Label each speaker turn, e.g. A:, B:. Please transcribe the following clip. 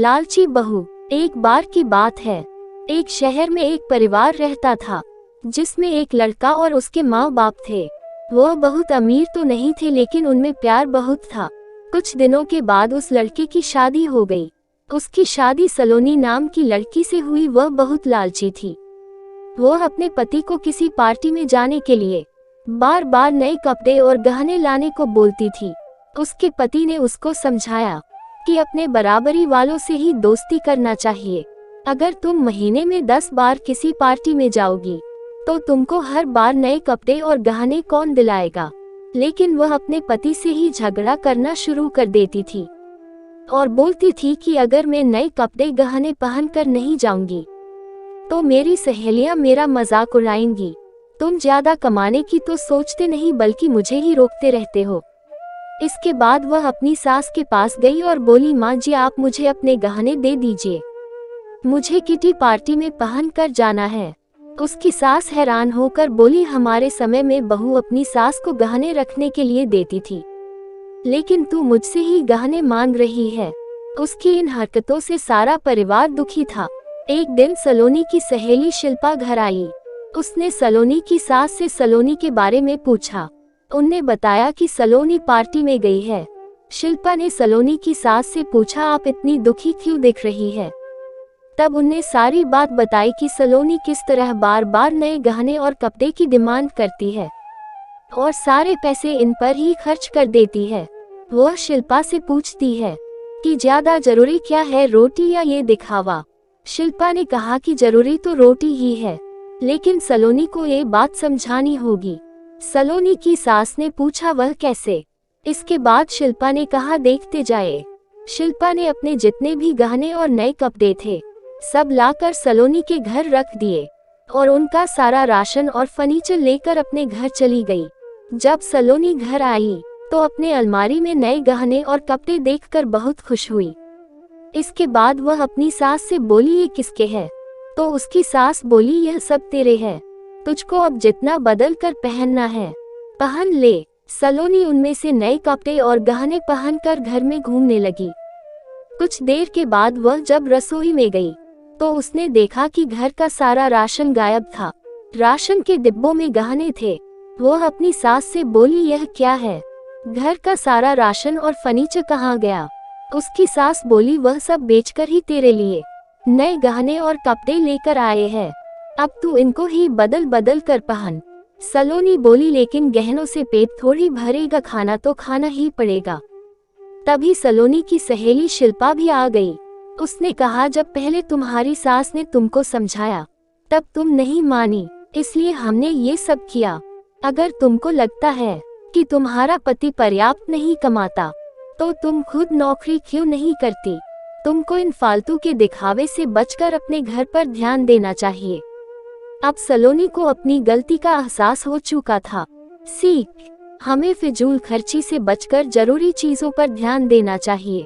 A: लालची बहू। एक बार की बात है, एक शहर में एक परिवार रहता था जिसमें एक लड़का और उसके माँ बाप थे। वह बहुत अमीर तो नहीं थे, लेकिन उनमें प्यार बहुत था। कुछ दिनों के बाद उस लड़के की शादी हो गई। उसकी शादी सलोनी नाम की लड़की से हुई। वह बहुत लालची थी। वह अपने पति को किसी पार्टी में जाने के लिए बार बार नए कपड़े और गहने लाने को बोलती थी। उसके पति ने उसको समझाया कि अपने बराबरी वालों से ही दोस्ती करना चाहिए। अगर तुम महीने में 10 बार किसी पार्टी में जाओगी तो तुमको हर बार नए कपड़े और गहने कौन दिलाएगा। लेकिन वह अपने पति से ही झगड़ा करना शुरू कर देती थी और बोलती थी कि अगर मैं नए कपड़े गहने पहनकर नहीं जाऊंगी तो मेरी सहेलियां मेरा मजाक उड़ाएंगी। तुम ज्यादा कमाने की तो सोचते नहीं, बल्कि मुझे ही रोकते रहते हो। इसके बाद वह अपनी सास के पास गई और बोली, माँ जी आप मुझे अपने गहने दे दीजिए, मुझे किटी पार्टी में पहन कर जाना है। उसकी सास हैरान होकर बोली, हमारे समय में बहू अपनी सास को गहने रखने के लिए देती थी, लेकिन तू मुझसे ही गहने मांग रही है। उसकी इन हरकतों से सारा परिवार दुखी था। एक दिन सलोनी की सहेली शिल्पा घर आई। उसने सलोनी की सास से सलोनी के बारे में पूछा। उनने बताया कि सलोनी पार्टी में गई है। शिल्पा ने सलोनी की सास से पूछा, आप इतनी दुखी क्यों दिख रही है। तब उनने सारी बात बताई कि सलोनी किस तरह बार बार नए गहने और कपड़े की डिमांड करती है और सारे पैसे इन पर ही खर्च कर देती है। वह शिल्पा से पूछती है कि ज्यादा जरूरी क्या है, रोटी या ये दिखावा। शिल्पा ने कहा कि जरूरी तो रोटी ही है, लेकिन सलोनी को ये बात समझानी होगी। सलोनी की सास ने पूछा, वह कैसे। इसके बाद शिल्पा ने कहा, देखते जाए। शिल्पा ने अपने जितने भी गहने और नए कपड़े थे सब लाकर सलोनी के घर रख दिए और उनका सारा राशन और फर्नीचर लेकर अपने घर चली गई। जब सलोनी घर आई तो अपने अलमारी में नए गहने और कपड़े देखकर बहुत खुश हुई। इसके बाद वह अपनी सास से बोली, ये किसके हैं। तो उसकी सास बोली, यह सब तेरे हैं, तुझको अब जितना बदल कर पहनना है पहन ले। सलोनी उनमें से नए कपड़े और गहने पहनकर घर में घूमने लगी। कुछ देर के बाद वह जब रसोई में गई तो उसने देखा कि घर का सारा राशन गायब था। राशन के डिब्बों में गहने थे। वह अपनी सास से बोली, यह क्या है, घर का सारा राशन और फर्नीचर कहाँ गया। उसकी सास बोली, वह सब बेचकर ही तेरे लिए नए गहने और कपड़े लेकर आए हैं, अब तू इनको ही बदल बदल कर पहन। सलोनी बोली, लेकिन गहनों से पेट थोड़ी भरेगा, खाना तो खाना ही पड़ेगा। तभी सलोनी की सहेली शिल्पा भी आ गई। उसने कहा, जब पहले तुम्हारी सास ने तुमको समझाया तब तुम नहीं मानी, इसलिए हमने ये सब किया। अगर तुमको लगता है कि तुम्हारा पति पर्याप्त नहीं कमाता तो तुम खुद नौकरी क्यों नहीं करती। तुमको इन फालतू के दिखावे से बचकर अपने घर पर ध्यान देना चाहिए। अब सलोनी को अपनी गलती का एहसास हो चुका था। सीख, हमें फिजूल खर्ची से बचकर जरूरी चीजों पर ध्यान देना चाहिए।